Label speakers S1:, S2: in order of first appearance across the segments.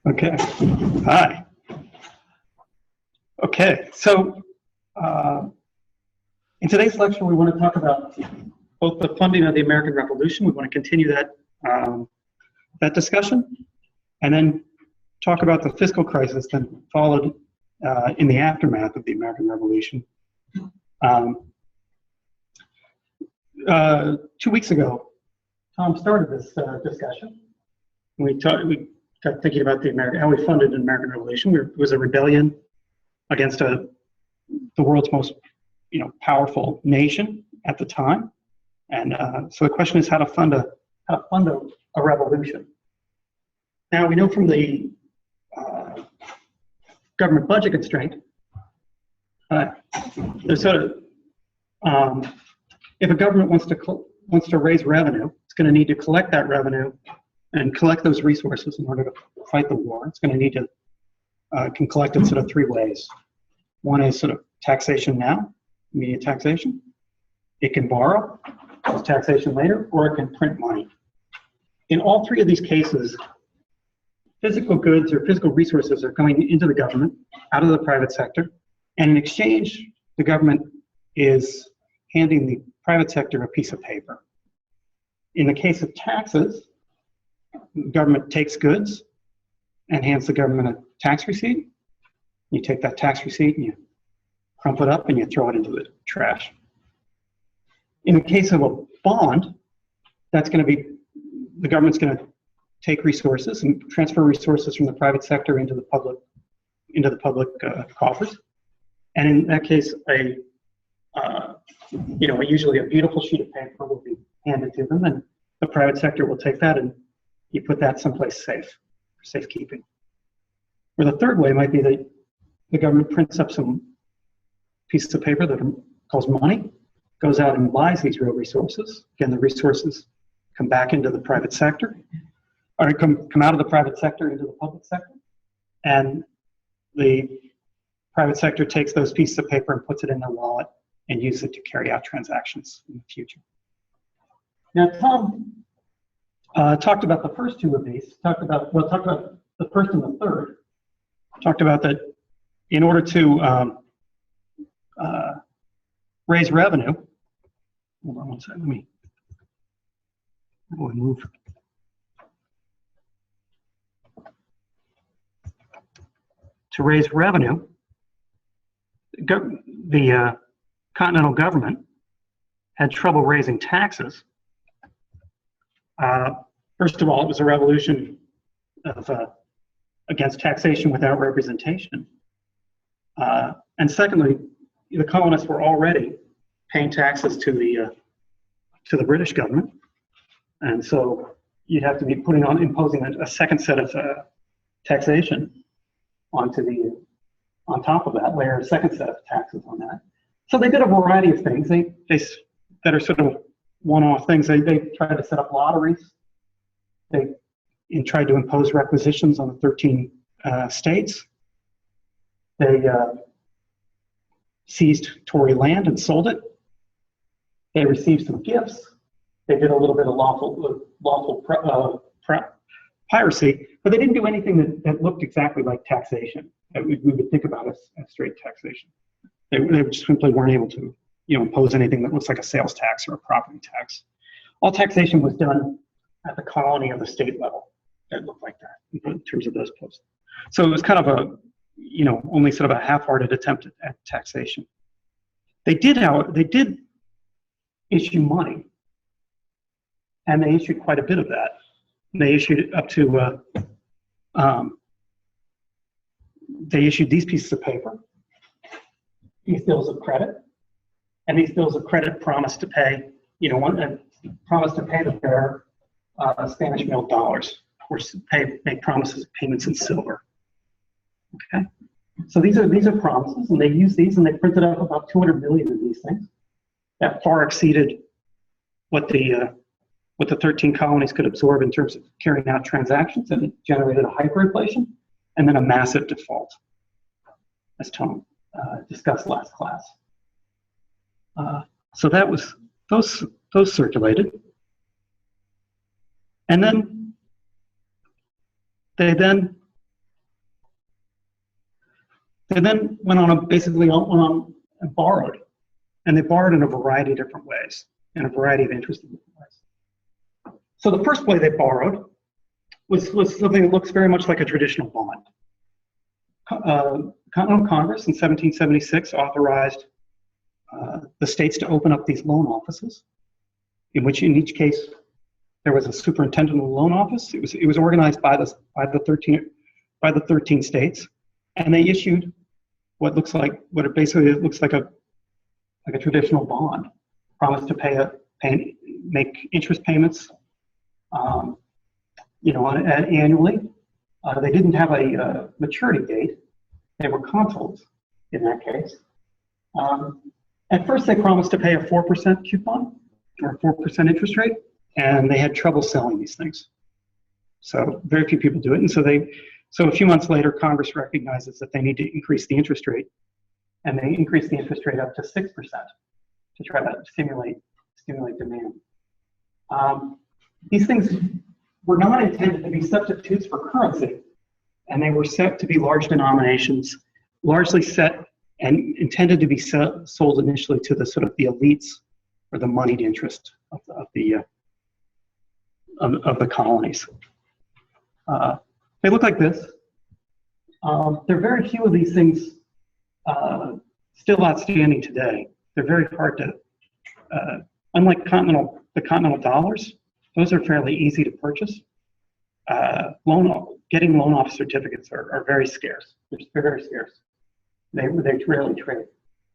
S1: Okay. Hi. Okay. So in today's lecture, we want to talk about both the funding of the American Revolution. We want to continue that that discussion, and then talk about the fiscal crisis that followed in the aftermath of the American Revolution. 2 weeks ago, Tom started this discussion. We got thinking about how we funded the American Revolution. It was a rebellion against the world's most, powerful nation at the time, and so the question is how to fund a revolution. Now we know from the government budget constraint, there's sort of if a government wants to raise revenue, it's going to need to collect that revenue and collect those resources in order to fight the war. It's going to need to can collect it sort of three ways. One is sort of taxation now, immediate taxation. It can borrow, it's taxation later, or it can print money. In all three of these cases, physical goods or physical resources are coming into the government, out of the private sector, and in exchange, the government is handing the private sector a piece of paper. In the case of taxes, the government takes goods and hands the government a tax receipt. You take that tax receipt and you crumple it up and you throw it into the trash. In the case of a bond, that's going to be, the government's going to take resources and transfer resources from the private sector into the public coffers. And in that case, usually a beautiful sheet of paper will be handed to them, and the private sector will take that and you put that someplace safe, for safekeeping. Or the third way might be that the government prints up some pieces of paper that calls money, goes out and buys these real resources. Again, the resources come back into the private sector, or come out of the private sector into the public sector, and the private sector takes those pieces of paper and puts it in their wallet and uses it to carry out transactions in the future. Now, Tom talked about the first two of these, talked about the first and the third, talked about that in order to raise revenue. Hold on one second, let me move. To raise revenue, the Continental Government had trouble raising taxes. First of all, it was a revolution against taxation without representation. And secondly, the colonists were already paying taxes to the British government, and so you'd have to be imposing a second set of taxation on top of that, layer a second set of taxes on that. So they did a variety of things. They that are sort of one-off things. They tried to set up lotteries. They tried to impose requisitions on the 13 states. They seized Tory land and sold it. They received some gifts. They did a little bit of lawful piracy, but they didn't do anything that looked exactly like taxation that we would think about as straight taxation. They just simply weren't able to, impose anything that looks like a sales tax or a property tax. All taxation was done at the colony or the state level that looked like that in terms of those posts. So it was kind of only sort of a half-hearted attempt at taxation. They did issue money, and they issued quite a bit of that. They issued it up to, they issued these pieces of paper, these bills of credit, and these bills of credit promised to pay, promised to pay the bearer Spanish milled dollars, or make promises of payments in silver. Okay, so these are promises, and they used these, and they printed up about 200 million of these things. That far exceeded what the 13 colonies could absorb in terms of carrying out transactions, and it generated a hyperinflation and then a massive default, as Tom discussed last class. So that was those circulated, and then they They then went on and borrowed, and they borrowed in a variety of different ways, in a variety of interesting ways. So the first way they borrowed was something that looks very much like a traditional bond. Continental Congress in 1776 authorized the states to open up these loan offices, in which in each case there was a superintendent of the loan office. It was organized by the 13 states, and they issued what it basically looks like a traditional bond, promised to make interest payments, annually. They didn't have a maturity date. They were consols in that case. At first, they promised to pay a 4% coupon or a 4% interest rate, and they had trouble selling these things. So very few people do it, and so a few months later, Congress recognizes that they need to increase the interest rate, and they increased the interest rate up to 6% to try to stimulate demand. These things were not intended to be substitutes for currency, and they were set to be large denominations, largely set and intended to be sold initially to the sort of the elites or the moneyed interest of the colonies. They look like this. There are very few of these things still outstanding today. They're very hard to, unlike the continental dollars, those are fairly easy to purchase. Getting loan office certificates are very scarce. They're very scarce. They rarely trade.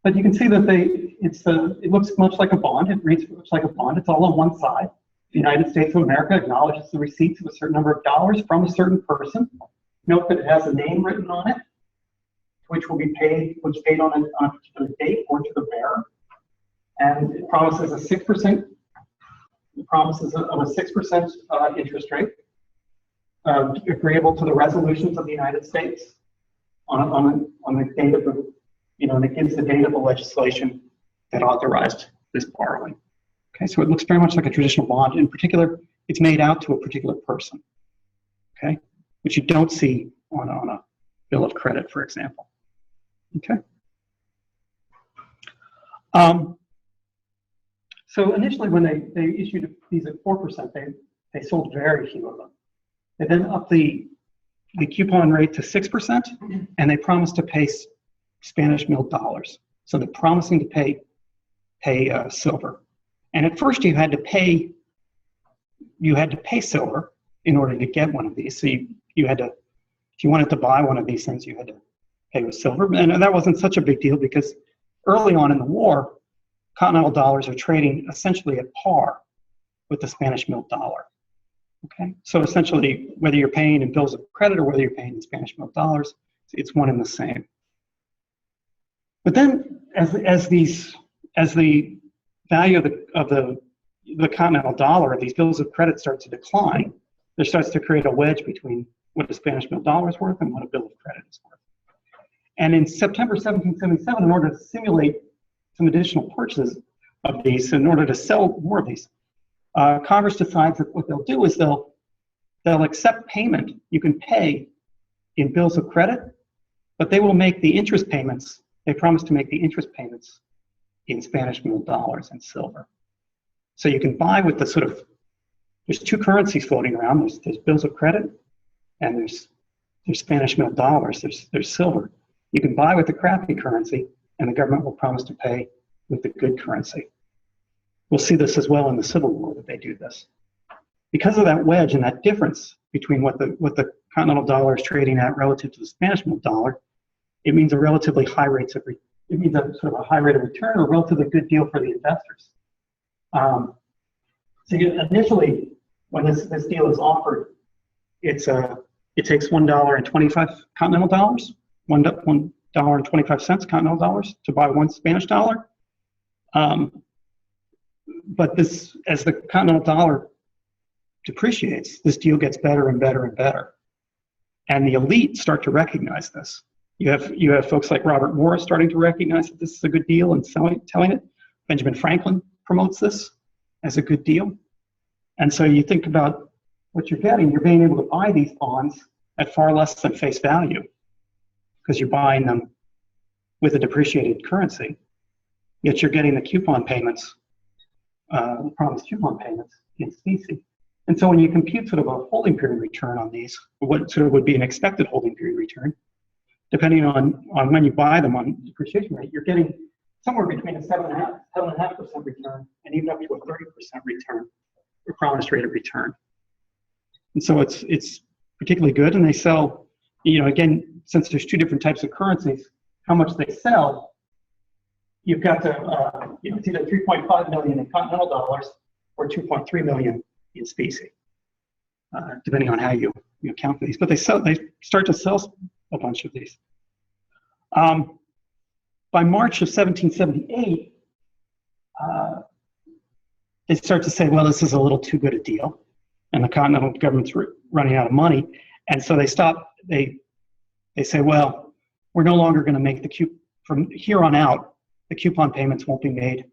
S1: But you can see that it looks much like a bond. It reads much like a bond. It's all on one side. The United States of America acknowledges the receipts of a certain number of dollars from a certain person. Note that it has a name written on it, which will be paid, on a particular date or to the bearer. And it promises a 6%. It promises of a 6% interest rate, agreeable to the resolutions of the United States on the date of the, and it gives the date of the legislation that authorized this borrowing. Okay, so it looks very much like a traditional bond. In particular, it's made out to a particular person. Okay, which you don't see on a bill of credit, for example. Okay. So initially, when they issued these at 4%, they sold very few of them. They then upped the coupon rate to 6%, and they promised to pay Spanish milled dollars. So they're promising to pay silver. And at first, you had to pay silver in order to get one of these. So you had to, if you wanted to buy one of these things, you had to pay with silver. And that wasn't such a big deal because early on in the war, continental dollars are trading essentially at par with the Spanish milled dollar. Okay, so essentially, whether you're paying in bills of credit or whether you're paying in Spanish milled dollars, it's one and the same. But then, as the value of the continental dollar, these bills of credit start to decline, there starts to create a wedge between what a Spanish milled dollar is worth and what a bill of credit is worth. And in September 1777, in order to simulate some additional purchases of these, in order to sell more of these, Congress decides that what they'll do is they'll accept payment. You can pay in bills of credit, but they will make the interest payments. They promise to make the interest payments in Spanish milled dollars and silver. So you can buy with the sort of, there's two currencies floating around. There's bills of credit, and there's Spanish milled dollars. There's silver. You can buy with the crappy currency, and the government will promise to pay with the good currency. We'll see this as well in the Civil War that they do this. Because of that wedge and that difference between what the continental dollar is trading at relative to the Spanish milled dollar, it means a relatively high rate of high rate of return or a relatively good deal for the investors. So initially, when this deal is offered, it takes $1.25 continental dollars, $1.25 continental dollars to buy one Spanish dollar. But as the continental dollar depreciates, this deal gets better and better and better. And the elite start to recognize this. You have folks like Robert Morris starting to recognize that this is a good deal and telling it. Benjamin Franklin promotes this as a good deal. And so you think about what you're getting. You're being able to buy these bonds at far less than face value because you're buying them with a depreciated currency, yet you're getting the coupon payments, promised coupon payments in specie. And so when you compute sort of a holding period return on these, what sort of would be an expected holding period return, depending on when you buy them on depreciation rate, you're getting somewhere between a 7.5% return and even up to a 30% return, or promised rate of return. And so it's particularly good, and they sell, again, since there's two different types of currencies, how much they sell, you've got to, it's either 3.5 million in continental dollars or 2.3 million in specie, depending on how you account for these. But they start to sell a bunch of these. By March of 1778, they start to say, well, this is a little too good a deal, and the Continental Government's running out of money, and so they stop. They say, well, we're no longer going to make from here on out, the coupon payments won't be made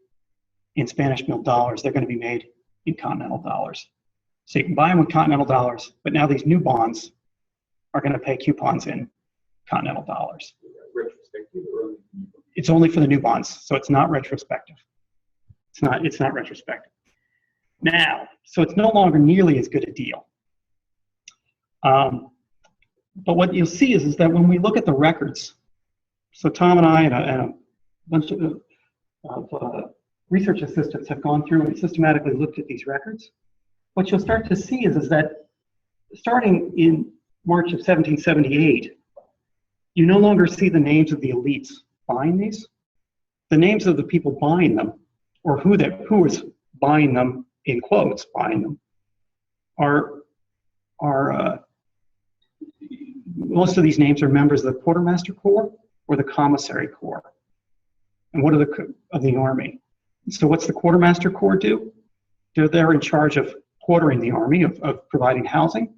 S1: in Spanish milled dollars. They're going to be made in continental dollars. So you can buy them with continental dollars, but now these new bonds are going to pay coupons in continental dollars. It's only for the new bonds, so it's not retrospective. It's not retrospective. Now, so it's no longer nearly as good a deal. But what you'll see is that when we look at the records, so Tom and I and a bunch of research assistants have gone through and systematically looked at these records. What you'll start to see is that starting in March of 1778, you no longer see the names of the elites buying these. The names of the people buying them, or who is buying them, in quotes, buying them, are most of these names are members of the Quartermaster Corps or the Commissary Corps. And what are of the Army? So what's the Quartermaster Corps do? They're in charge of quartering the Army, of providing housing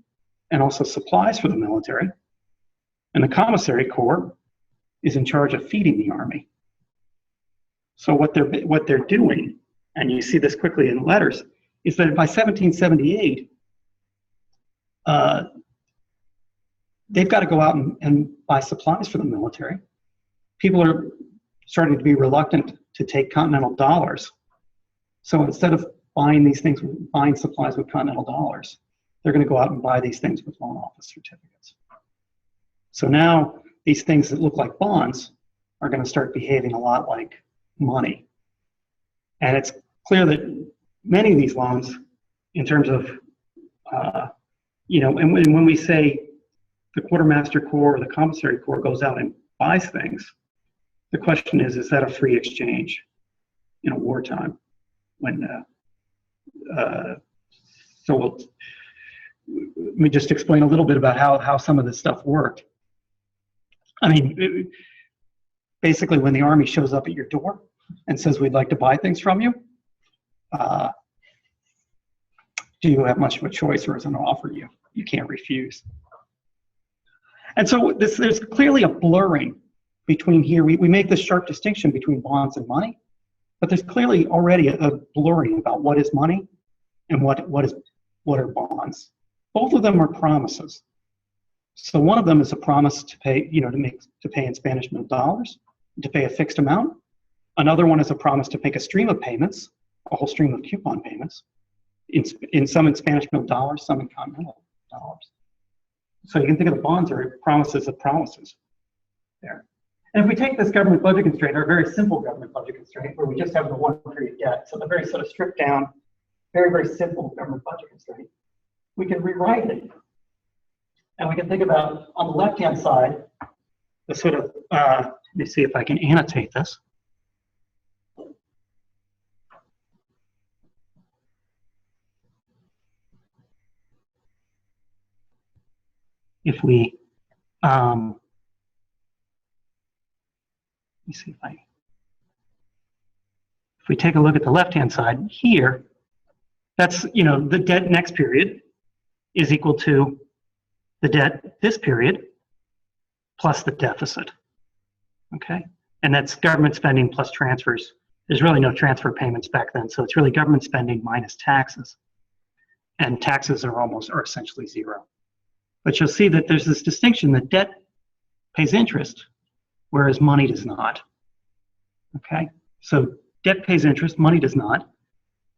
S1: and also supplies for the military. And the Commissary Corps is in charge of feeding the Army. So what they're doing, and you see this quickly in letters, is that by 1778, they've got to go out and buy supplies for the military. People are starting to be reluctant to take continental dollars. So instead of buying these things, buying supplies with continental dollars, they're going to go out and buy these things with loan office certificates. So now these things that look like bonds are going to start behaving a lot like money. And it's clear that many of these loans, in terms of, and when we say the Quartermaster Corps or the Commissary Corps goes out and buys things, the question is that a free exchange in a wartime? So let me just explain a little bit about how some of this stuff worked. I mean, basically when the Army shows up at your door and says, we'd like to buy things from you, do you have much of a choice, or is it an offer you can't refuse? And so there's clearly a blurring between here. We make this sharp distinction between bonds and money, but there's clearly already a blurring about what is money and what are bonds. Both of them are promises. So one of them is a promise to pay, to pay in Spanish milled dollars, to pay a fixed amount. Another one is a promise to make a stream of payments, a whole stream of coupon payments, in some in Spanish milled dollars, some in continental dollars. So you can think of the bonds are promises of promises there. And if we take this government budget constraint, or a very simple government budget constraint, where we just have the one period debt, so the very sort of stripped down, very, very simple government budget constraint, we can rewrite it. And we can think about, on the left-hand side, the sort of, let me see if I can annotate this. If we, let me see if we take a look at the left-hand side here, that's, the debt next period is equal to the debt this period plus the deficit, okay? And that's government spending plus transfers. There's really no transfer payments back then, so it's really government spending minus taxes. And taxes are essentially zero. But you'll see that there's this distinction that debt pays interest, whereas money does not. Okay, so debt pays interest, money does not.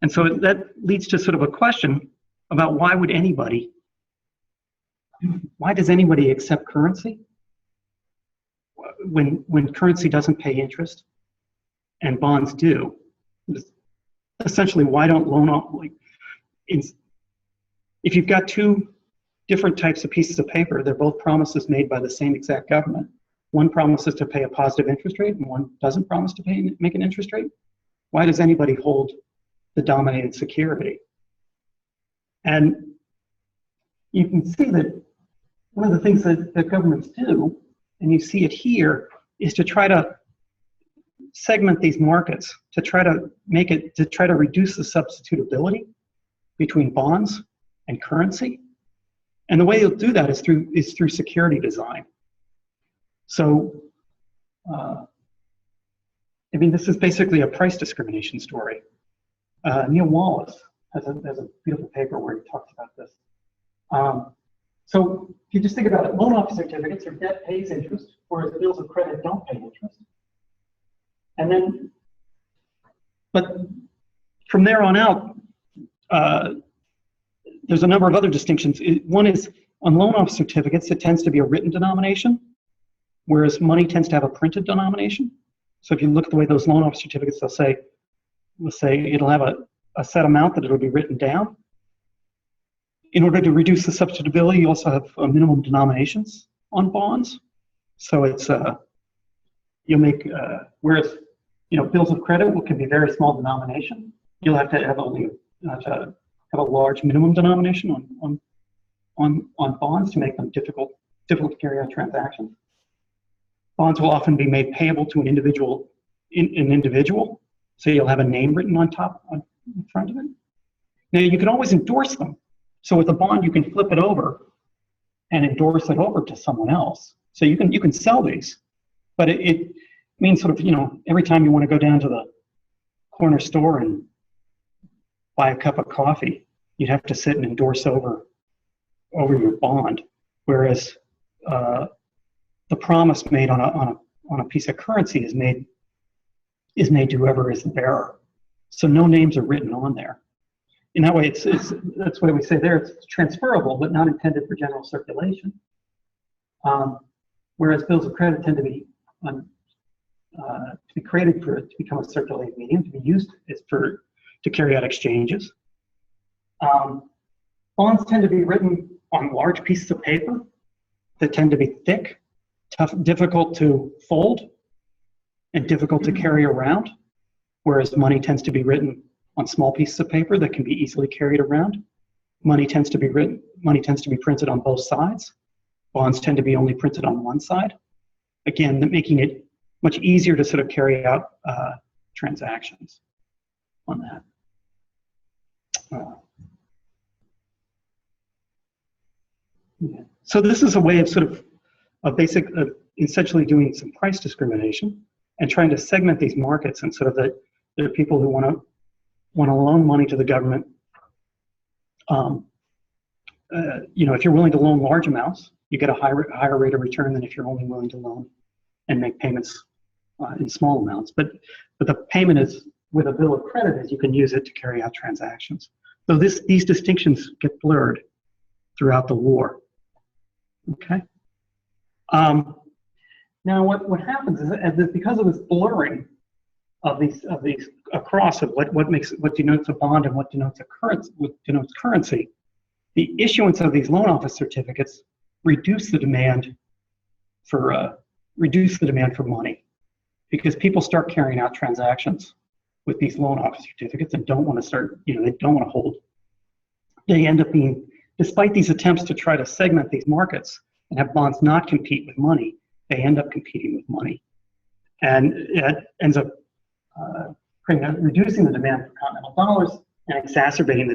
S1: And so that leads to sort of a question about why does anybody accept currency when currency doesn't pay interest and bonds do? Essentially, why don't if you've got two different types of pieces of paper, they're both promises made by the same exact government. One promises to pay a positive interest rate and one doesn't promise to make an interest rate. Why does anybody hold the dominated security? And you can see that one of the things that governments do, and you see it here, is to try to segment these markets, to try to reduce the substitutability between bonds and currency. And the way you'll do that is through security design. So, this is basically a price discrimination story. Neil Wallace has a beautiful paper where he talks about this. So if you just think about it, loan office certificates or debt pays interest, whereas bills of credit don't pay interest. And then, but from there on out, there's a number of other distinctions. One is on loan office certificates, it tends to be a written denomination, whereas money tends to have a printed denomination. So if you look at the way those loan office certificates, they'll say it'll have a set amount that it'll be written down. In order to reduce the substitutability, you also have minimum denominations on bonds. So it's you'll make whereas bills of credit can be very small denomination. You'll have to have have a large minimum denomination on bonds to make them difficult to carry out transactions. Bonds will often be made payable to an individual, so you'll have a name written on front of it. Now you can always endorse them. So with a bond, you can flip it over and endorse it over to someone else. So you can sell these, but it means sort of every time you want to go down to the corner store and buy a cup of coffee, you'd have to sit and endorse over your bond. Whereas the promise made on a piece of currency is made to whoever is the bearer. So no names are written on there. In that way, that's why we say there it's transferable, but not intended for general circulation. Whereas bills of credit tend to be created to become a circulating medium, to be used to carry out exchanges. Bonds tend to be written on large pieces of paper that tend to be thick, tough, difficult to fold, and difficult to carry around, whereas money tends to be written on small pieces of paper that can be easily carried around. Money tends to be printed on both sides. Bonds tend to be only printed on one side. Again, making it much easier to sort of carry out transactions on that. So this is a way of essentially doing some price discrimination and trying to segment these markets, and sort of there are people who want to loan money to the government. If you're willing to loan large amounts, you get a higher rate of return than if you're only willing to loan and make payments in small amounts. But the payment is with a bill of credit, as you can use it to carry out transactions. So these distinctions get blurred throughout the war. Okay. Now what happens is because of this blurring of these across of what denotes a bond and what denotes currency, the issuance of these loan office certificates reduce the demand for money, because people start carrying out transactions with these loan office certificates and don't want to hold. They end up being, despite these attempts to try to segment these markets and have bonds not compete with money, they end up competing with money, and it ends up reducing the demand for continental dollars and exacerbating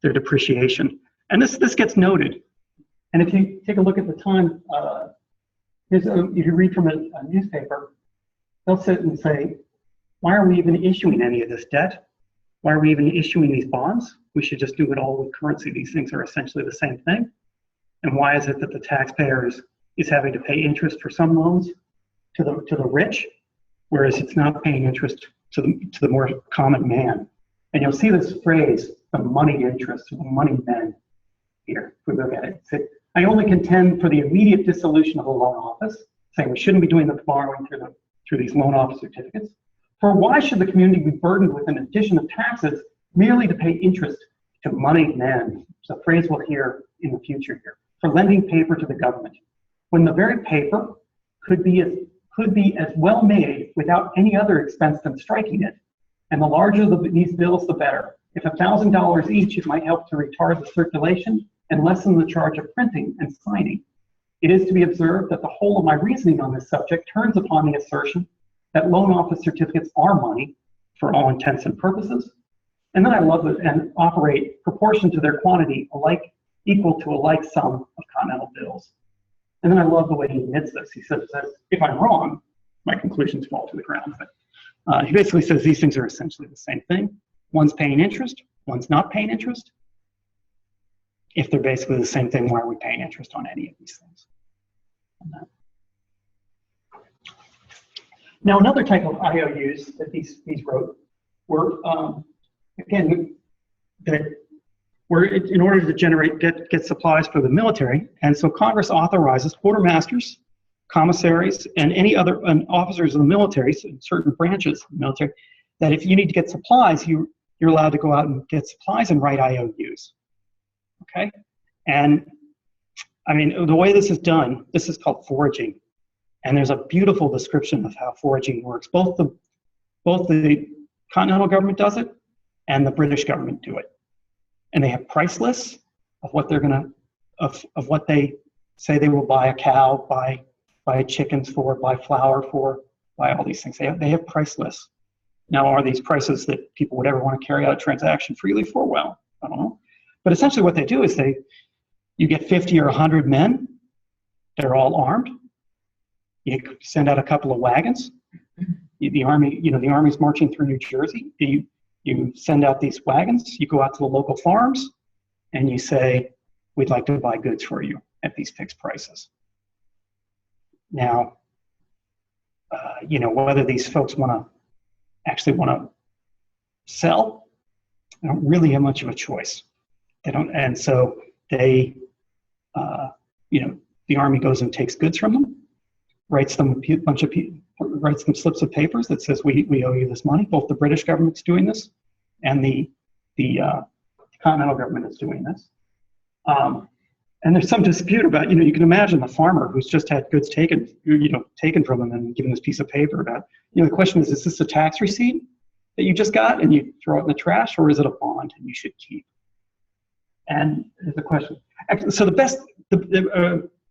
S1: their depreciation. And this gets noted. And if you take a look at the time, if you read from a newspaper, they'll sit and say, why are we even issuing any of this debt? Why are we even issuing these bonds? We should just do it all with currency. These things are essentially the same thing. And why is it that the taxpayer is is having to pay interest for some loans to the rich, whereas it's not paying interest to the more common man. And you'll see this phrase, the moneyed interest, or the moneyed men, here, if we look at it. I only contend for the immediate dissolution of the loan office, saying we shouldn't be doing the borrowing through these loan office certificates. For why should the community be burdened with an addition of taxes merely to pay interest to moneyed men? It's a phrase we'll hear in the future here. For lending paper to the government, when the very paper could be as well made without any other expense than striking it. And the larger these bills, the better. If $1,000 each, it might help to retard the circulation and lessen the charge of printing and signing. It is to be observed that the whole of my reasoning on this subject turns upon the assertion that loan office certificates are money for all intents and purposes. And then I love it and operate proportion to their quantity equal to a like sum of continental bills. And then I love the way he admits this. He says, if I'm wrong, my conclusions fall to the ground. But he basically says these things are essentially the same thing. One's paying interest, one's not paying interest. If they're basically the same thing, why are we paying interest on any of these things? Now, another type of IOUs that these wrote were, again, that were in order to get supplies for the military. And so Congress authorizes quartermasters, commissaries, and any other officers of the military, so certain branches of the military, that if you need to get supplies, you're allowed to go out and get supplies and write IOUs. Okay? And I mean, the way this is done, this is called foraging. And there's a beautiful description of how foraging works. Both the Continental Government does it and the British government do it. And they have price lists of what they're gonna, of what they say they will buy a cow, buy chickens for, buy flour for, buy all these things. They have price lists. Now, are these prices that people would ever want to carry out a transaction freely for? Well, I don't know. But essentially what they do is you get 50 or 100 men, they're all armed. You send out a couple of wagons. The army's marching through New Jersey. You send out these wagons, you go out to the local farms, and you say, we'd like to buy goods for you at these fixed prices. Now, whether these folks actually want to sell, they don't really have much of a choice. They don't, and so the army goes and takes goods from them, writes them writes them slips of papers that says we owe you this money. Both the British government's doing this, and the Continental Government is doing this. And there's some dispute about, you can imagine the farmer who's just had goods taken from him and given this piece of paper about, the question is this a tax receipt that you just got and you throw it in the trash, or is it a bond and you should keep? And there's a question. So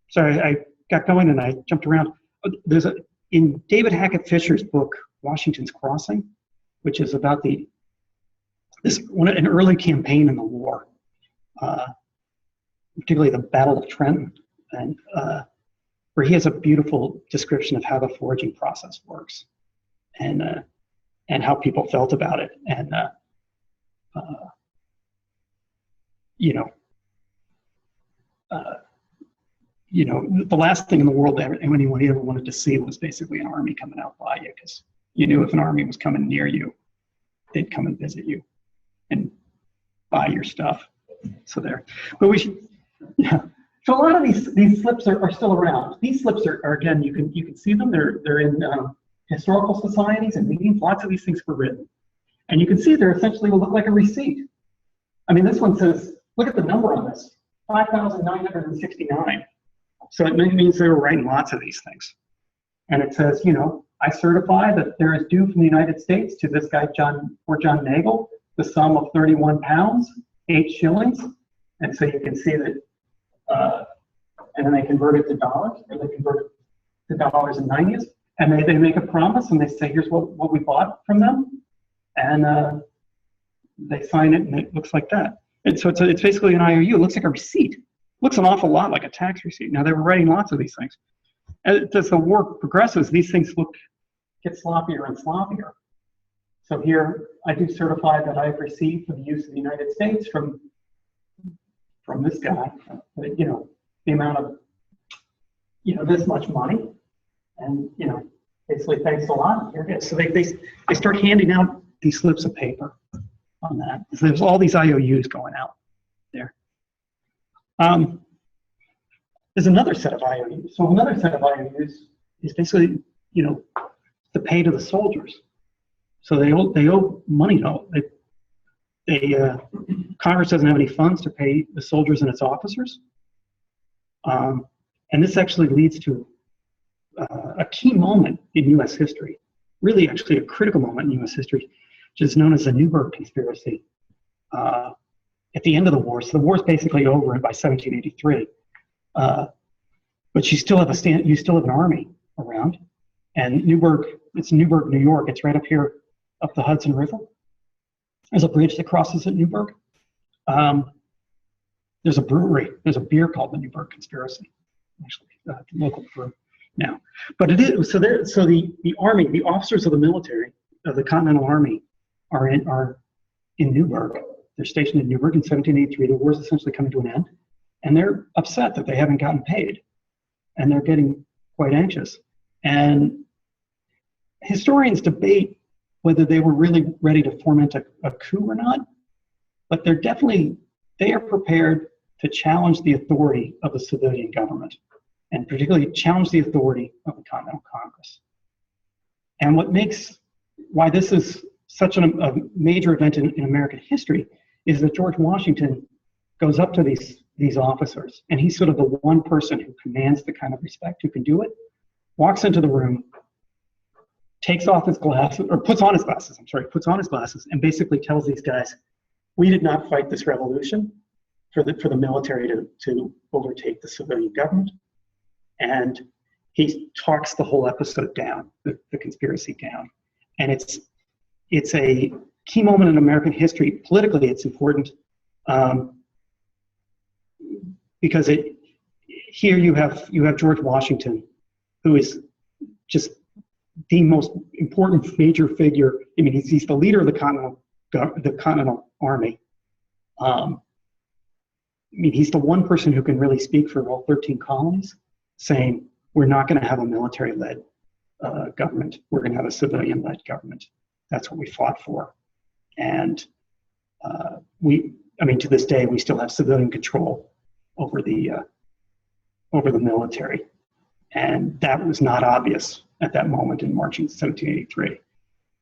S1: sorry, I got going and I jumped around. In David Hackett Fisher's book, Washington's Crossing, which is about an early campaign in the war, particularly the Battle of Trenton, and where he has a beautiful description of how the foraging process works, and how people felt about it, and the last thing in the world that anyone ever wanted to see was basically an army coming out by you, because you knew if an army was coming near you, they'd come and visit you and buy your stuff. So there, but so a lot of these slips are still around. These slips are again, you can see them. They're in historical societies and meetings. Lots of these things were written, and you can see they're essentially will look like a receipt. I mean, this one says, look at the number on this, 5,969. So it means they were writing lots of these things. And it says, I certify that there is due from the United States to this guy, John Nagel, the sum of 31 pounds, 8 shillings. And so you can see that, and then they convert it to dollars, or they convert it to dollars and 90s. And they make a promise and they say, here's what we bought from them. And they sign it and it looks like that. And so it's basically an IOU. It looks like a receipt. Looks an awful lot like a tax receipt. Now, they were writing lots of these things. As the war progresses, these things get sloppier and sloppier. So here, I do certify that I've received for the use of the United States from this guy, the amount of, this much money, and basically thanks a lot. Here it is. So they start handing out these slips of paper on that. So there's all these IOUs going out there. There's another set of IOUs. So another set of IOUs is basically the pay to the soldiers. So they owe money. Congress doesn't have any funds to pay the soldiers and its officers. And this actually leads to a key moment in U.S. history, really actually a critical moment in U.S. history, which is known as the Newburgh Conspiracy. At the end of the war, so the war is basically over by 1783, but you still have an army around, and it's Newburgh, New York. It's right up here, up the Hudson River. There's a bridge that crosses at Newburgh. There's a brewery. There's a beer called the Newburgh Conspiracy, actually, local brew now. But it is so. The army, the officers of the military of the Continental Army, are in Newburgh. They're stationed in Newburgh in 1783. The war is essentially coming to an end, and they're upset that they haven't gotten paid, and they're getting quite anxious. And historians debate whether they were really ready to foment a coup or not, but they are prepared to challenge the authority of the civilian government, and particularly challenge the authority of the Continental Congress. And why this is such a major event in American history is that George Washington goes up to these officers, and he's sort of the one person who commands the kind of respect, who can do it, walks into the room, takes off his glasses, or puts on his glasses, and basically tells these guys, we did not fight this revolution for the military to overtake the civilian government. And he talks the whole episode down, the conspiracy down. And it's a key moment in American history. Politically, it's important because here you have George Washington, who is just the most important major figure. I mean, he's the leader of the Continental Army. I mean, he's the one person who can really speak for all 13 colonies, saying we're not going to have a military-led government. We're going to have a civilian-led government. That's what we fought for. And to this day, we still have civilian control over the military. And that was not obvious at that moment in March 1783.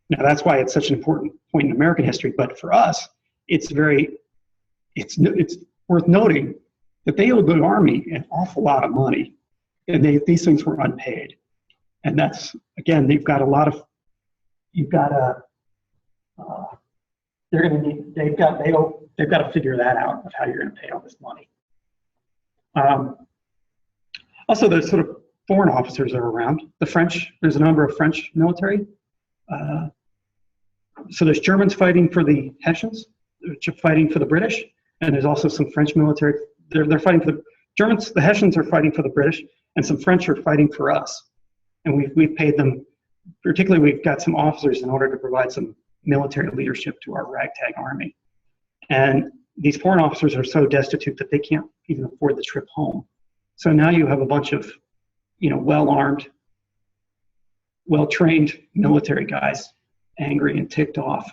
S1: Now, that's why it's such an important point in American history. But for us, it's worth noting that they owed the Army an awful lot of money, and these things were unpaid. And that's, again, they've got to figure that out, of how you're going to pay all this money. Also, there's sort of foreign officers are around. The French, there's a number of French military. So there's Germans fighting for the Hessians, fighting for the British, and there's also some French military. They're fighting for the Germans. The Hessians are fighting for the British, and some French are fighting for us. And we've paid them. Particularly, we've got some officers in order to provide some military leadership to our ragtag army. And these foreign officers are so destitute that they can't even afford the trip home. So now you have a bunch of, well-armed, well-trained military guys, angry and ticked off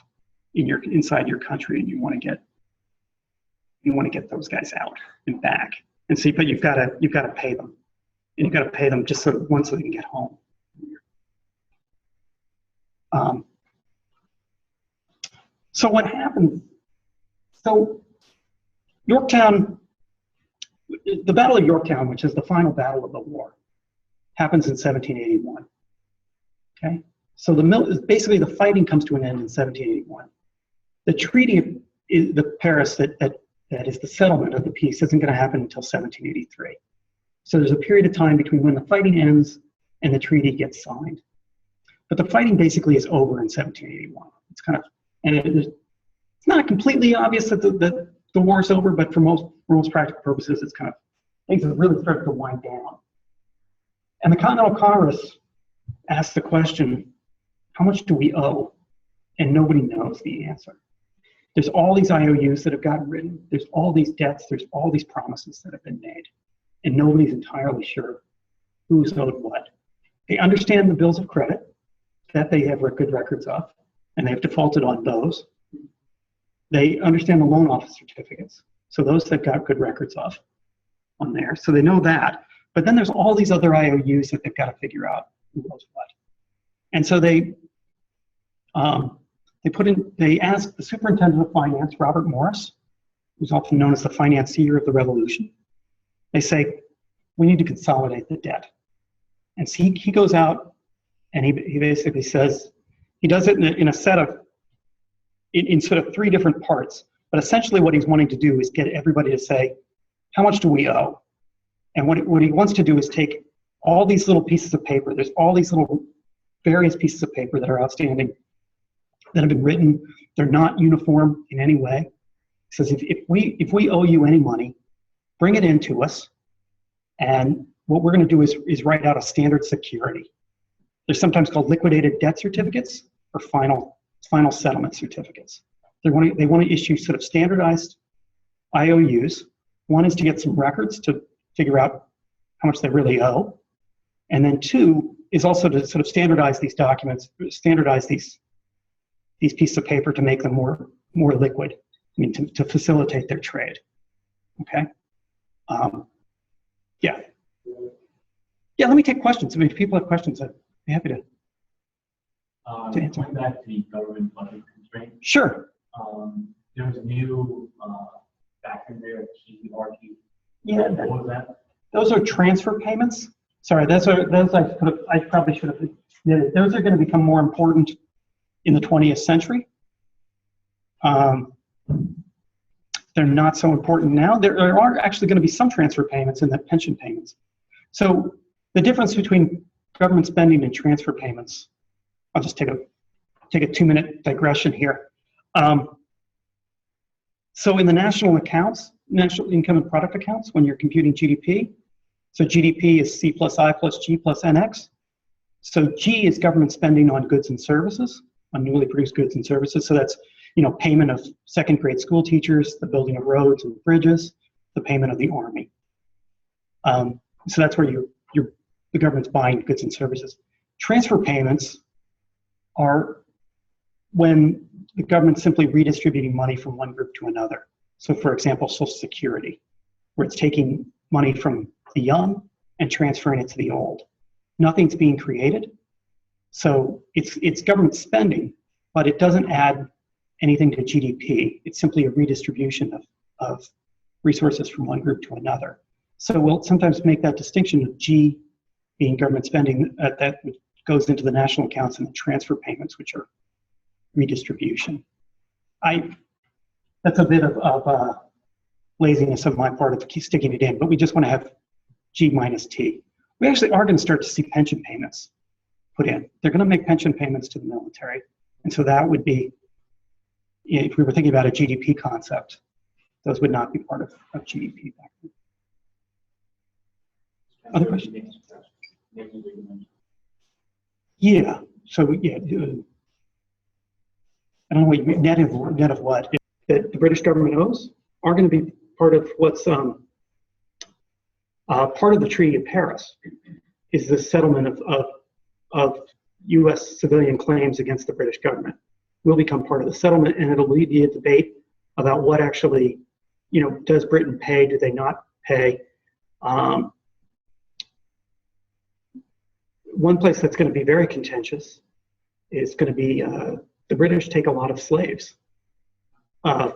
S1: inside your country, and you want to get those guys out and back. And see, but you've got to pay them, and you've got to pay them just so they can get home. So what happened? So Yorktown, the Battle of Yorktown, which is the final battle of the war, happens in 1781. Okay, so basically the fighting comes to an end in 1781. The Treaty of Paris that is the settlement of the peace isn't going to happen until 1783. So there's a period of time between when the fighting ends and the treaty gets signed. But the fighting basically is over in 1781. It's not completely obvious that the war is over, but for most practical purposes, it's things have really started to wind down. And the Continental Congress asks the question, how much do we owe? And nobody knows the answer. There's all these IOUs that have gotten written. There's all these debts. There's all these promises that have been made. And nobody's entirely sure who's owed what. They understand the bills of credit that they have good records of, and they have defaulted on those. They understand the loan office certificates, so those they've got good records of on there. So they know that. But then there's all these other IOUs that they've got to figure out who owes what. And so they asked the superintendent of finance, Robert Morris, who's often known as the financier of the revolution. They say, we need to consolidate the debt. And so he goes out and he basically says, he does it in sort of three different parts. But essentially what he's wanting to do is get everybody to say, how much do we owe? And what he wants to do is take all these little pieces of paper. There's all these little various pieces of paper that are outstanding that have been written. They're not uniform in any way. He says, if we owe you any money, bring it in to us. And what we're going to do is write out a standard security. They're sometimes called liquidated debt certificates or final settlement certificates. They want to issue sort of standardized IOUs. One is to get some records to figure out how much they really owe. And then two is also to sort of standardize these documents, standardize these pieces of paper to make them more liquid, to facilitate their trade. Okay? Yeah. Yeah, let me take questions. If people have questions, I'd be happy to answer.
S2: Going back to the government budget constraint.
S1: Sure.
S2: There's a new factor there, TRT.
S1: Yeah.
S2: What was that?
S1: Those are transfer payments. Sorry, those I probably should have admitted. Those are going to become more important in the 20th century. They're not so important now. There are actually going to be some transfer payments in the pension payments. So the difference between government spending and transfer payments, I'll just take a 2-minute digression here. So in the national accounts, national income and product accounts, when you're computing GDP, so GDP is C plus I plus G plus NX. So G is government spending on goods and services, on newly produced goods and services. So that's, payment of second grade school teachers, the building of roads and bridges, the payment of the army. So that's where the government's buying goods and services. Transfer payments are when the government's simply redistributing money from one group to another. So for example, Social Security, where it's taking money from the young and transferring it to the old. Nothing's being created. So it's government spending, but it doesn't add anything to GDP. It's simply a redistribution of resources from one group to another. So we'll sometimes make that distinction of G being government spending that goes into the national accounts, and the transfer payments, which are redistribution. That's a bit of laziness of my part of sticking it in, but we just want to have G minus T. We actually are going to start to see pension payments put in. They're going to make pension payments to the military. And so that would be, if we were thinking about a GDP concept, those would not be part of GDP back then. Other questions? Yeah. So yeah, I don't know what you mean, net of what? That the British government owes are going to be part of what's part of the Treaty of Paris is the settlement of U.S. civilian claims against the British government. Will become part of the settlement, and it'll lead to a debate about what actually, does Britain pay? Do they not pay? One place that's going to be very contentious is going to be the British take a lot of slaves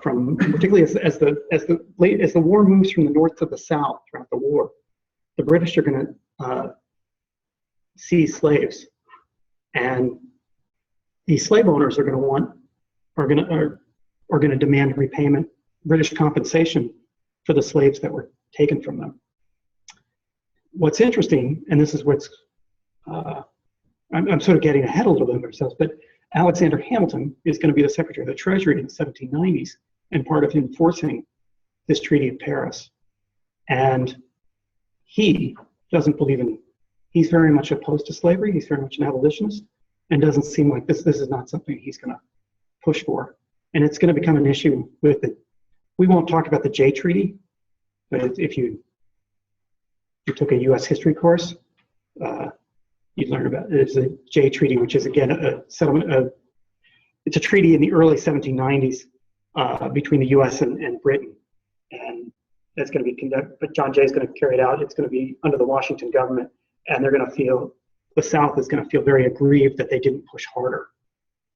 S1: from, particularly as the war moves from the north to the south throughout the war. The British are going to seize slaves, and the slave owners are going to demand repayment, British compensation for the slaves that were taken from them. What's interesting, and this is what's I'm sort of getting ahead a little bit of ourselves, but Alexander Hamilton is going to be the Secretary of the Treasury in the 1790s and part of enforcing this Treaty of Paris. And he doesn't believe in, he's very much opposed to slavery. He's very much an abolitionist and doesn't seem like this is not something he's going to push for. And it's going to become an issue with it. We won't talk about the Jay Treaty, but if you took a U.S. history course, you learn about. There's a Jay Treaty, which is again a settlement. It's a treaty in the early 1790s between the U.S. and Britain, and that's going to be conducted. But John Jay is going to carry it out. It's going to be under the Washington government, and they're going to feel, the South is going to feel very aggrieved that they didn't push harder.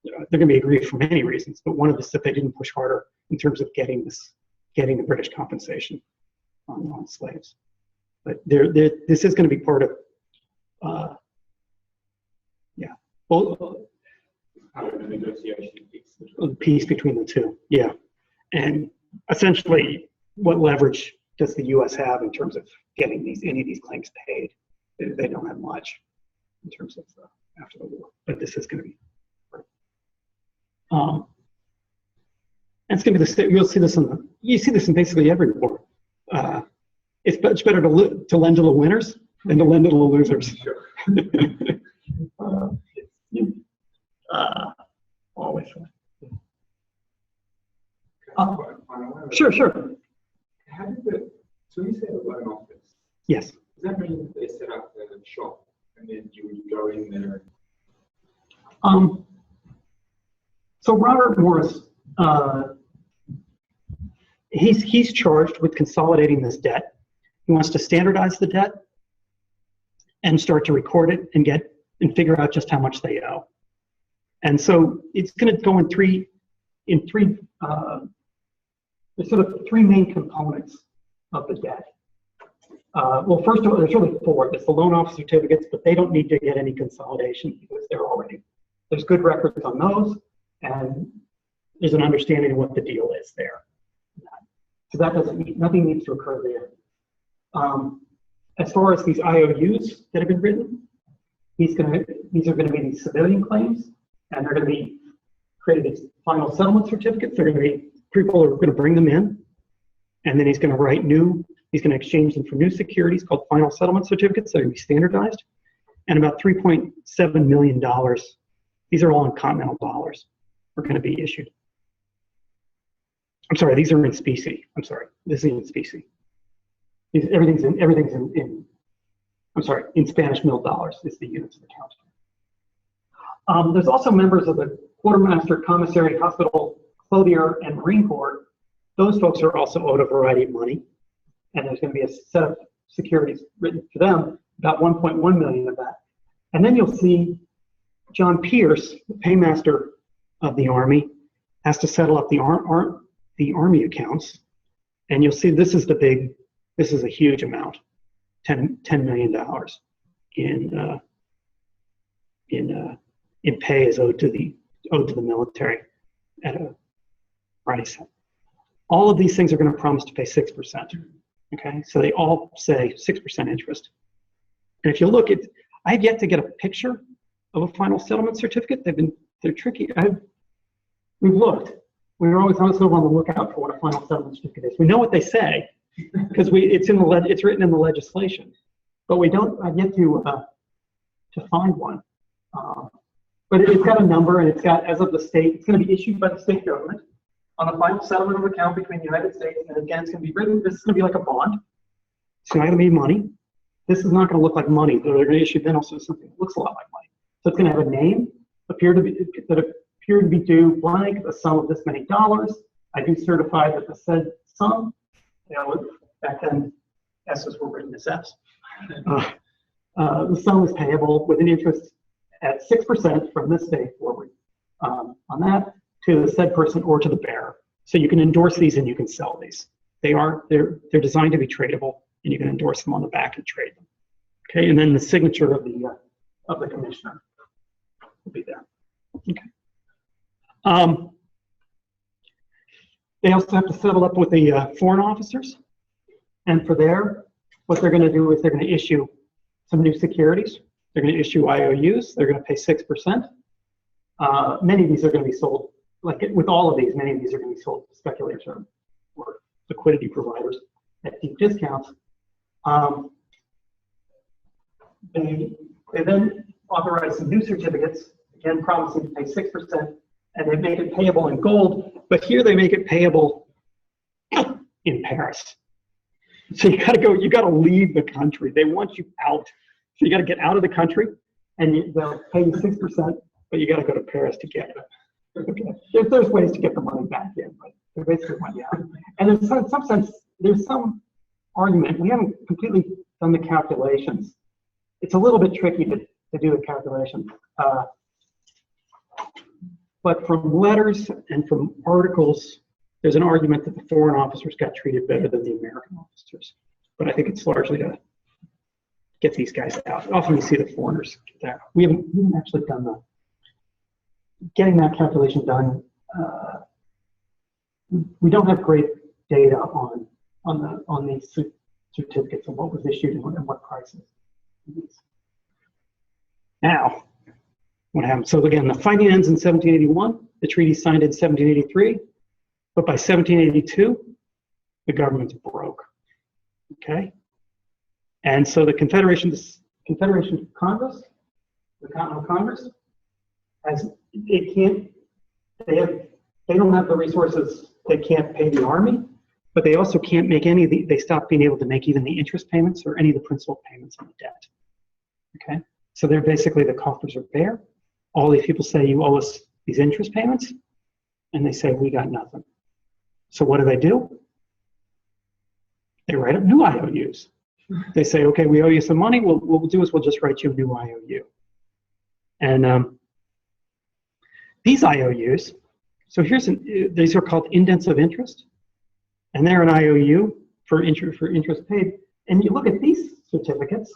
S1: They're going to be aggrieved for many reasons, but one of them is that they didn't push harder in terms of getting the British compensation on slaves. But this is going to be part of,
S2: The negotiation piece.
S1: the peace between the two. Yeah, and essentially, what leverage does the U.S. have in terms of getting any of these claims paid? They don't have much in terms of after the war, but this is going to be. And it's going to be the state. You'll see this you see this in basically every war. It's much better to lend to the winners than to lend to the losers.
S2: Sure.
S1: Always.
S3: Sure.
S1: Sure.
S3: How did so you say the loan office,
S1: Yes.
S3: does that mean that they set up a shop and then you would go in there?
S1: So Robert Morris, he's charged with consolidating this debt. He wants to standardize the debt and start to record it and figure out just how much they owe. And so it's going to go in three. There's sort of three main components of the debt. Well, first of all, there's really four. There's the loan office certificates, but they don't need to get any consolidation because there's good records on those, and there's an understanding of what the deal is there. So nothing needs to occur there. As far as these IOUs that have been written, these are going to be these civilian claims, and they're going to be created as final settlement certificates. They're going to be, people are going to bring them in, and then he's going to exchange them for new securities called final settlement certificates. They're going to be standardized, and about $3.7 million, these are all in continental dollars, are going to be issued. I'm sorry, these are in specie. I'm sorry, this is in specie. Everything's in in Spanish mil dollars is the units of account. There's also members of the quartermaster, commissary, hospital, clothier, and Marine Corps. Those folks are also owed a variety of money, and there's going to be a set of securities written for them, about 1.1 million of that. And then you'll see John Pierce, the paymaster of the Army, has to settle up the Army accounts, and you'll see this is a huge amount, $10 million in pay is owed to the military at a price. All of these things are going to promise to pay 6%. Okay, so they all say 6% interest. And if you look at, I have yet to get a picture of a final settlement certificate. They're tricky. We've looked. We're always on the lookout for what a final settlement certificate is. We know what they say because it's written in the legislation, but I've yet to find one. But it's got a number, and it's got, as of the state, it's going to be issued by the state government on a final settlement of account between the United States, and again, it's going to be written, this is going to be like a bond. It's not going to be money. This is not going to look like money, but they're going to issue then also something that looks a lot like money. So it's going to have a name, appear to be due blank, the sum of this many dollars. I do certify that the said sum, back then S's were written as F's. The sum is payable with an interest at 6% from this day forward on that to the said person or to the bearer. So you can endorse these and you can sell these. They're designed to be tradable, and you can endorse them on the back and trade them. Okay, and then the signature of the commissioner will be there. Okay. They also have to settle up with the foreign officers, and what they're going to do is they're going to issue some new securities. They're going to issue IOUs. They're going to pay 6%. Many of these are going to be sold, like with all of these, many of these are going to be sold to speculators or liquidity providers at deep discounts. They then authorize some new certificates, again promising to pay 6%, and they make it payable in gold, but here they make it payable in Paris. So you got to leave the country. They want you out. So you got to get out of the country, and they'll pay you 6%, but you got to go to Paris to get it. Okay. There's ways to get the money back in, but they basically want you out. And in some sense, there's some argument. We haven't completely done the calculations. It's a little bit tricky to do the calculations. But from letters and from articles, there's an argument that the foreign officers got treated better than the American officers. But I think it's largely to get these guys out. Often you see the foreigners get out. We haven't actually done the getting that calculation done. We don't have great data on these certificates and what was issued and what prices. Now, what happened? So again, the fighting ends in 1781. The treaty signed in 1783, but by 1782, the government's broke. Okay, and so the Confederation Congress, the Continental Congress, they don't have the resources. They can't pay the army, but they also can't make any of they stopped being able to make even the interest payments or any of the principal payments on the debt. Okay, so they're basically, the coffers are bare. All these people say, you owe us these interest payments, and they say, we got nothing. So what do? They write up new IOUs. They say, okay, we owe you some money. What we'll do is we'll just write you a new IOU. And these IOUs, so these are called Indents of Interest, and they're an IOU for interest paid. And you look at these certificates.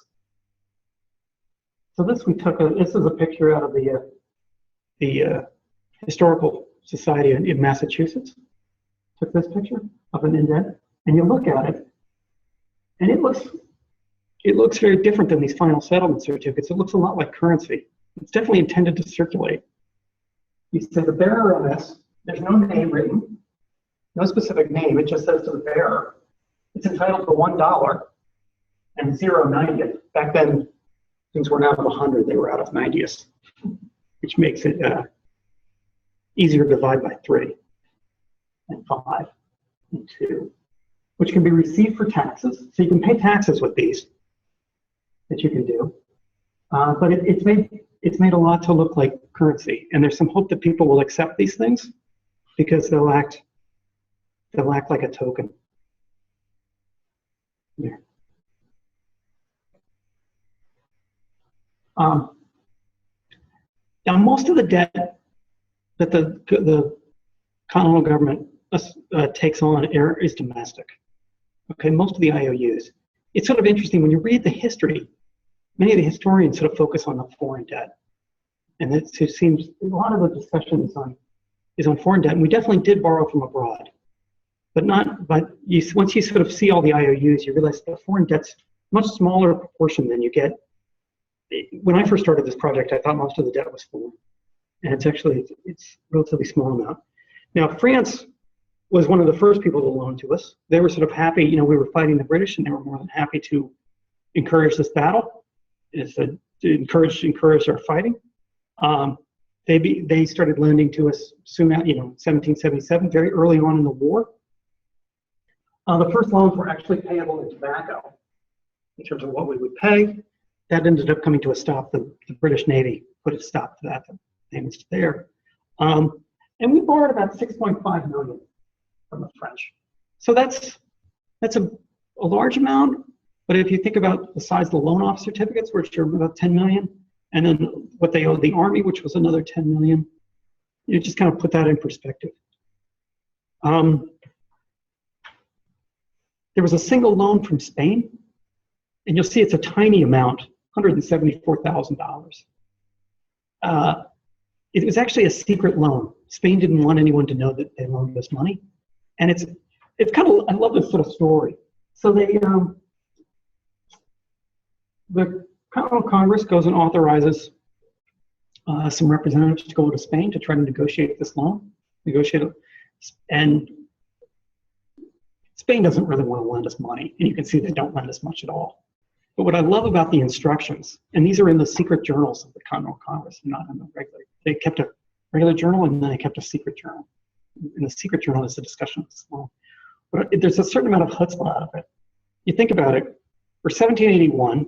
S1: So this is a picture out of the Historical Society in Massachusetts. Took this picture of an indent, and you look at it, and it looks very different than these final settlement certificates. It looks a lot like currency. It's definitely intended to circulate. You say the bearer on this, there's no name written, no specific name. It just says to the bearer, it's entitled to $1 and 0.90. Back then, things weren't out of 100, they were out of 90s, which makes it easier to divide by 3 and 5 and 2, which can be received for taxes. So you can pay taxes with these that you can do, but it's made a lot to look like currency, and there's some hope that people will accept these things because they'll act like a token. There. Now, most of the debt that the Continental Government takes on is domestic. Okay, most of the IOUs. It's sort of interesting when you read the history. Many of the historians sort of focus on the foreign debt, and it seems a lot of the discussion is on foreign debt. And we definitely did borrow from abroad, but once you sort of see all the IOUs, you realize the foreign debt's much smaller proportion than you get. When I first started this project, I thought most of the debt was foreign, and it's a relatively small amount. Now, France was one of the first people to loan to us. They were sort of happy, we were fighting the British, and they were more than happy to encourage this battle, to encourage our fighting. They started lending to us soon after, 1777, very early on in the war. The first loans were actually payable in tobacco, in terms of what we would pay. That ended up coming to a stop. The British Navy put a stop to that. The payments there. And we borrowed about 6.5 million from the French. So that's a large amount. But if you think about the size of the loan off certificates, which are about 10 million, and then what they owed the Army, which was another 10 million, you just kind of put that in perspective. There was a single loan from Spain, and you'll see it's a tiny amount, $174,000. It was actually a secret loan. Spain didn't want anyone to know that they loaned us money. And it's kind of, I love this sort of story. So the Continental Congress goes and authorizes some representatives to go to Spain to try to negotiate this loan. And Spain doesn't really want to lend us money, and you can see they don't lend us much at all. But what I love about the instructions, and these are in the secret journals of the Continental Congress, not in the regular. They kept a regular journal, and then they kept a secret journal. And the secret journal is a discussion of this loan. But there's a certain amount of chutzpah out of it. You think about it, for 1781,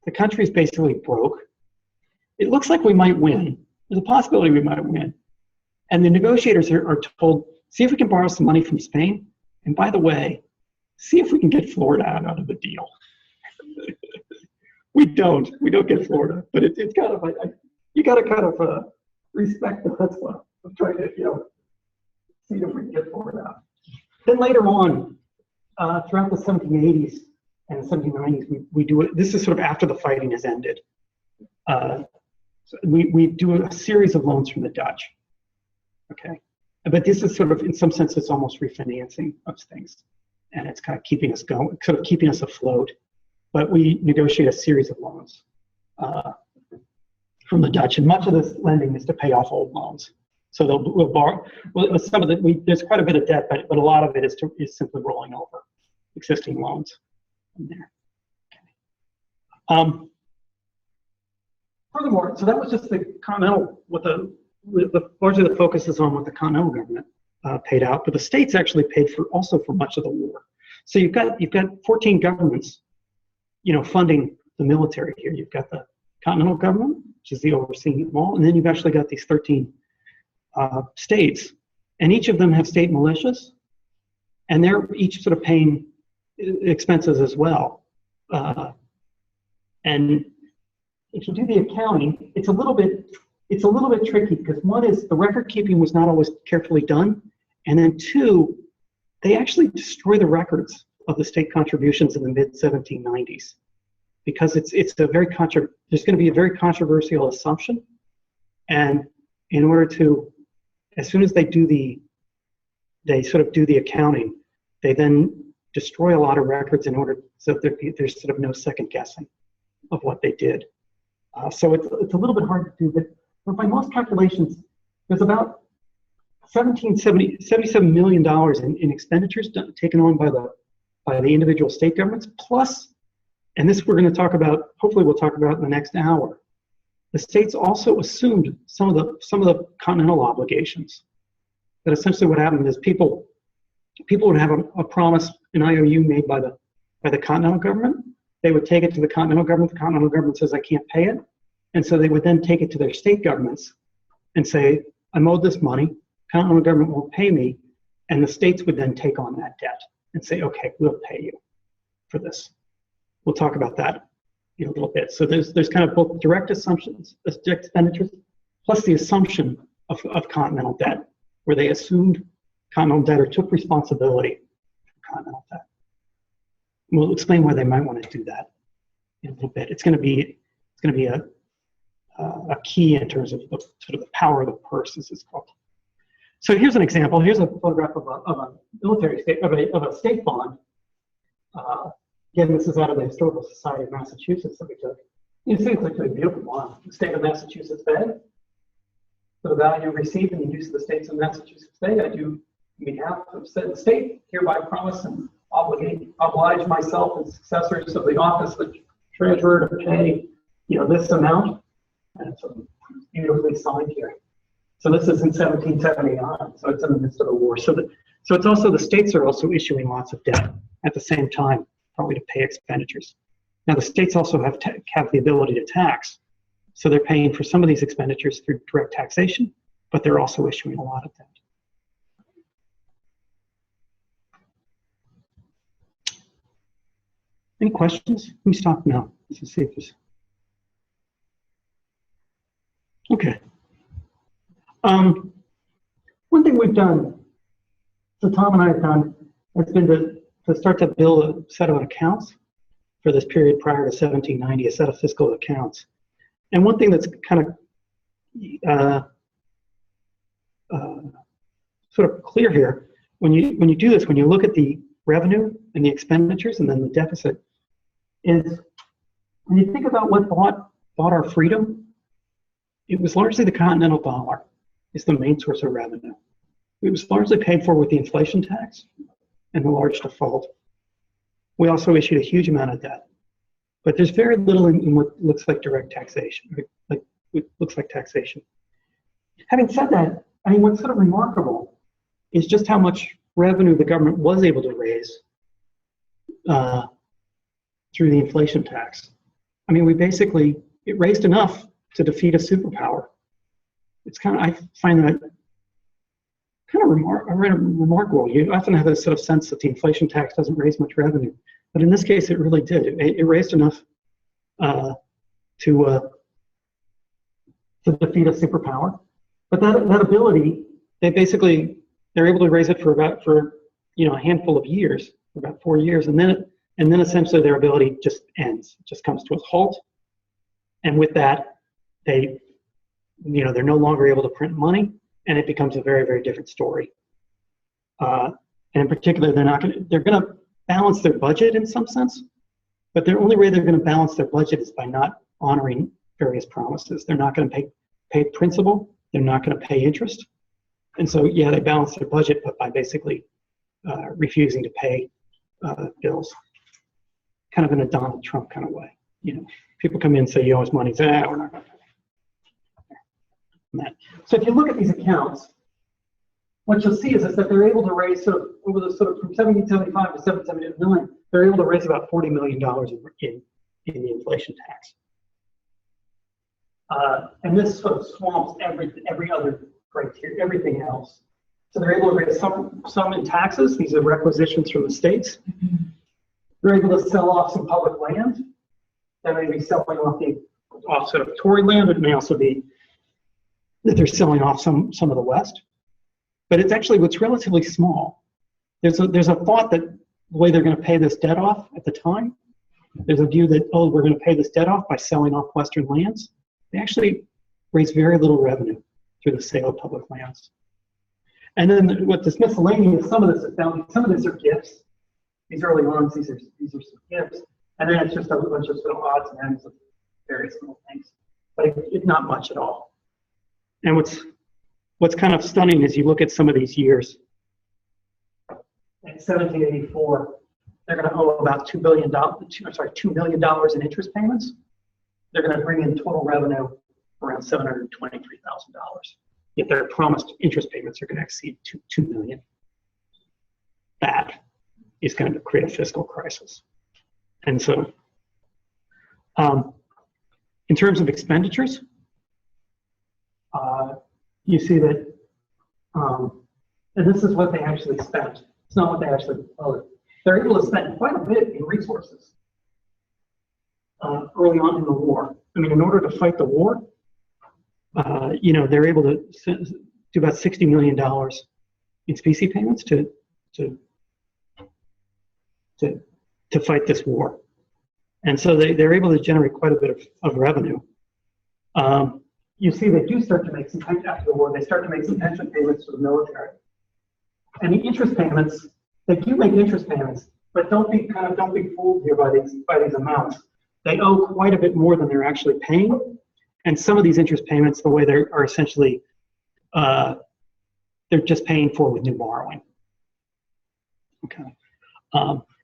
S1: The country is basically broke. It looks like we might win. There's a possibility we might win. And the negotiators are told, see if we can borrow some money from Spain. And by the way, see if we can get Florida out of the deal. We don't get Florida, but it's kind of like, you got to kind of respect the chutzpah of trying to, see if we can get Florida out. Then later on, throughout the 1780s and the 1790s, we do it. This is sort of after the fighting has ended. So we do a series of loans from the Dutch. Okay, but this is sort of, in some sense, it's almost refinancing of things, and it's kind of keeping us going, sort of keeping us afloat. But we negotiate a series of loans from the Dutch, and much of this lending is to pay off old loans. So we'll borrow. Well, some of it, there's quite a bit of debt, but a lot of it is simply rolling over existing loans in there. Okay. Furthermore, so that was just the Continental. Largely the focus is on what the Continental Government paid out, but the states actually paid also for much of the war. So you've got 14 governments, funding the military here. You've got the Continental Government, which is the overseeing them all, and then you've actually got these 13 states, and each of them have state militias, and they're each sort of paying expenses as well. And if you do the accounting, it's a little bit tricky, because one is the record keeping was not always carefully done, and then two, they actually destroy the records of the state contributions in the mid 1790s, because it's a very there's going to be a very controversial assumption, and in order to, as soon as they sort of do the accounting, they then destroy a lot of records in order so that there's sort of no second guessing of what they did. So it's a little bit hard to do, but by most calculations, there's about $77 million in expenditures taken on by the individual state governments, plus, and this we're going to talk about, hopefully we'll talk about in the next hour, the states also assumed some of the continental obligations. That essentially what happened is people would have a promise, an IOU made by the Continental Government. They would take it to the Continental Government. The Continental Government says, I can't pay it. And so they would then take it to their state governments and say, I'm owed this money. Continental Government won't pay me. And the states would then take on that debt and say, okay, we'll pay you for this. We'll talk about that in a little bit. So there's kind of both direct assumptions, direct expenditures, plus the assumption of continental debt, where they assumed continental debt or took responsibility for continental debt. And we'll explain why they might want to do that in a little bit. It's going to be a key in terms of the sort of the power of the purse, as it's called. So here's an example. Here's a photograph of a military state of a state bond. Again, this is out of the Historical Society of Massachusetts that we took. You see, it's actually a beautiful bond. The state of Massachusetts Bay. For the value received in the use of the states of Massachusetts Bay, I do, on behalf of the state, hereby promise and oblige myself and successors of the office of treasurer to pay, this amount. And it's beautifully signed here. So this is in 1779. So it's in the midst of a war. So it's also, the states are also issuing lots of debt at the same time, probably to pay expenditures. Now the states also have the ability to tax. So they're paying for some of these expenditures through direct taxation, but they're also issuing a lot of debt. Any questions? Let me stop now. Let's see if there's. Okay. One thing we've done, so Tom and I have done, has been to start to build a set of accounts for this period prior to 1790, a set of fiscal accounts. And one thing that's kind of sort of clear here, when you do this, when you look at the revenue and the expenditures and then the deficit, is when you think about what bought our freedom, it was largely the continental dollar is the main source of revenue. It was largely paid for with the inflation tax and the large default. We also issued a huge amount of debt, but there's very little in what looks like direct taxation, like what looks like taxation. Having said that, I mean, what's sort of remarkable is just how much revenue the government was able to raise through the inflation tax. I mean, it raised enough to defeat a superpower. I find that kind of remarkable. You often have this sort of sense that the inflation tax doesn't raise much revenue, but in this case, it really did. It raised enough to defeat a superpower. But that ability, they're able to raise it for a handful of years, for about 4 years, and then essentially their ability just ends. It just comes to a halt. And with that, they're no longer able to print money, and it becomes a very, very different story. And in particular, they're going to balance their budget in some sense, but the only way they're going to balance their budget is by not honoring various promises. They're not going to pay principal. They're not going to pay interest. And so, yeah, they balance their budget, but by basically refusing to pay bills, kind of in a Donald Trump kind of way. People come in and say, you owe us money. Say, we're not going to pay. So if you look at these accounts, what you'll see is that they're able to raise over the from 1775 to 1779, they're able to raise about $40 million in the inflation tax. And this sort of swamps every other criteria, everything else. So they're able to raise some in taxes. These are requisitions from the states. They're able to sell off some public land. That may be selling off sort of Tory land. It may also be that they're selling off some of the West. But it's relatively small. There's a thought that the way they're going to pay this debt off at the time, there's a view that, we're going to pay this debt off by selling off Western lands. They actually raise very little revenue through the sale of public lands. And then what this miscellaneous, some of this are gifts. These early ones, these are some gifts. And then it's just a bunch of sort of odds and ends of various little things. But it's not much at all. And what's kind of stunning is you look at some of these years. In 1784, they're going to owe about $2 million in interest payments. They're going to bring in total revenue around $723,000. Yet their promised interest payments are going to exceed $2 million. That is going to create a fiscal crisis. And so, in terms of expenditures, you see that, and this is what they actually spent. It's not what they actually owed. They're able to spend quite a bit in resources early on in the war. I mean, in order to fight the war, they're able to do about $60 million in specie payments to fight this war. And so they're able to generate quite a bit of revenue. You see they do start to make some, after the war, they start to make some pension payments to the military. And the interest payments, they do make interest payments, but don't be fooled here by these amounts. They owe quite a bit more than they're actually paying. And some of these interest payments, the way they are essentially, they're just paying for with new borrowing. Okay.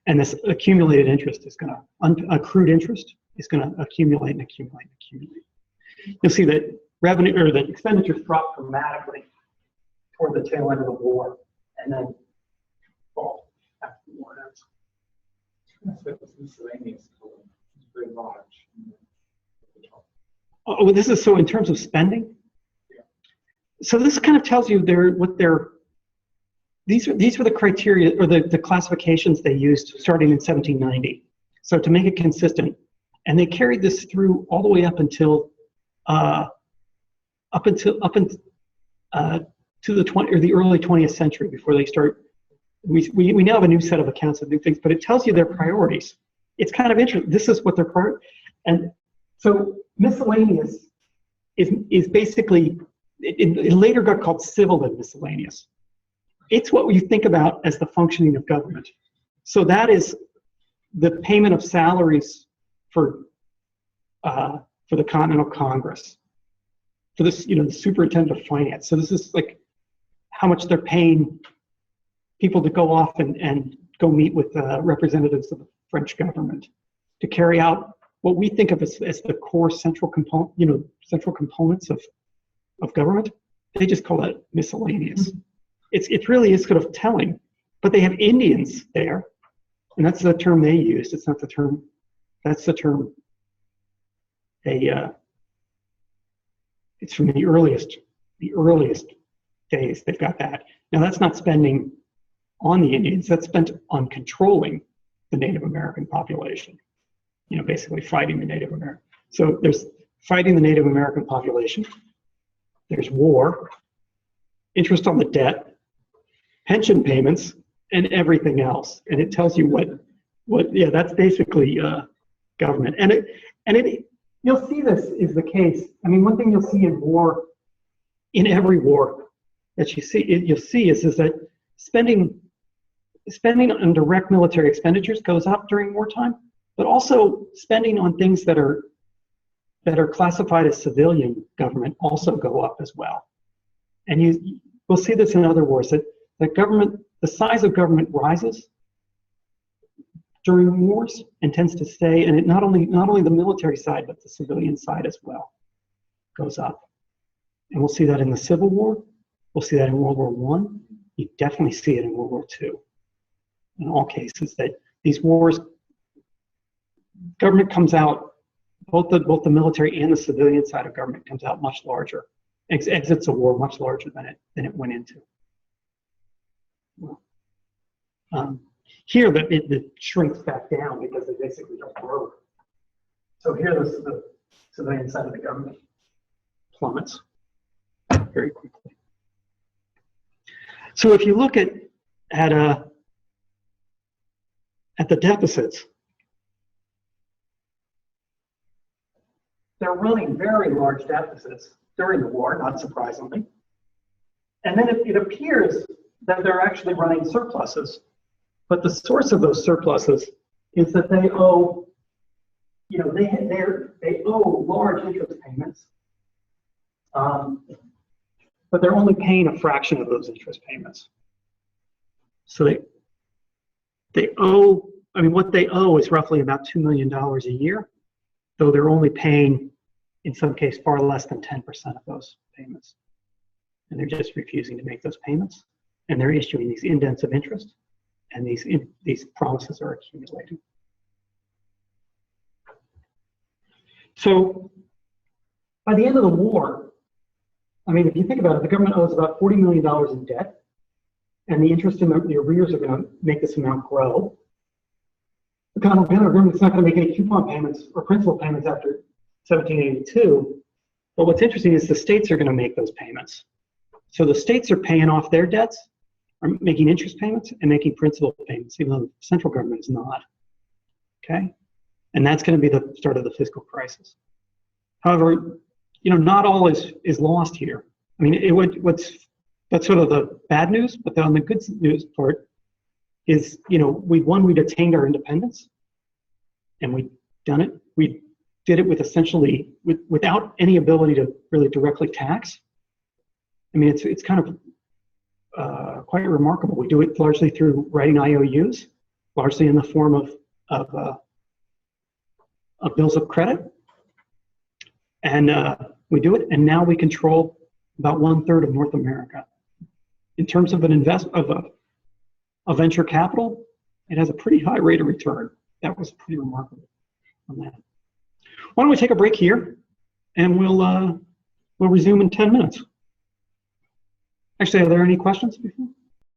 S1: And this accumulated interest is going to, accrued interest is going to accumulate and accumulate and accumulate. You'll see that revenue or the expenditures drop dramatically toward the tail end of the war and then fall after the war ends.
S3: That's what miscellaneous column. It's very large.
S1: Oh, this is so in terms of spending.
S3: Yeah.
S1: So this kind of tells you these were the criteria or the classifications they used starting in 1790. So to make it consistent, and they carried this through all the way up until to the early 20th century before they start. We now have a new set of accounts of new things, but it tells you their priorities. It's kind of interesting. This is what their priority, and so miscellaneous is basically it later got called civil and miscellaneous. It's what we think about as the functioning of government. So that is the payment of salaries for the Continental Congress, for this, the superintendent of finance. So this is like how much they're paying people to go off and go meet with representatives of the French government to carry out what we think of as the core central components of government. They just call that miscellaneous. It really is sort of telling, but they have Indians there, and that's the term they used. It's not the term. That's the term it's from the earliest days they've got that. Now that's not spending on the Indians, that's spent on controlling the Native American population, basically fighting the Native American. So there's fighting the Native American population, there's war, interest on the debt, pension payments, and everything else. And it tells you that's basically government. And you'll see this is the case. I mean, one thing you'll see in war, in every war that you'll see is that spending on direct military expenditures goes up during wartime, but also spending on things that are classified as civilian government also go up as well. And we'll see this in other wars, that the size of government rises during wars and tends to stay, and it not only the military side, but the civilian side as well goes up. And we'll see that in the Civil War. We'll see that in World War I. You definitely see it in World War II. In all cases, that these wars, government comes out, both the military and the civilian side of government comes out much larger, exits a war much larger than it went into. Here, it shrinks back down because they basically don't grow. So here, the civilian side of the government plummets very quickly. So if you look at the deficits, they're running very large deficits during the war, not surprisingly. And then it appears that they're actually running surpluses. But the source of those surpluses is that they owe, they owe large interest payments, but they're only paying a fraction of those interest payments. So they owe, what they owe is roughly about $2 million a year, though they're only paying, in some cases, far less than 10% of those payments. And they're just refusing to make those payments. And they're issuing these indents of interest. And these promises are accumulating. So by the end of the war, if you think about it, the government owes about $40 million in debt, and the interest in the arrears are going to make this amount grow. The Continental Government's not going to make any coupon payments or principal payments after 1782. But what's interesting is the states are going to make those payments. So the states are paying off their debts, are making interest payments and making principal payments, even though the central government is not. Okay? And that's going to be the start of the fiscal crisis. However, not all is lost here. That's sort of the bad news, but on the good news part is, we'd attained our independence, and we'd done it. We did it with essentially without any ability to really directly tax. It's kind of quite remarkable. We do it largely through writing IOUs, largely in the form of bills of credit, and we do it. And now we control about 1/3 of North America. In terms of a venture capital, it has a pretty high rate of return. That was pretty remarkable on that. Why don't we take a break here, and we'll resume in 10 minutes. Actually, are there any questions before?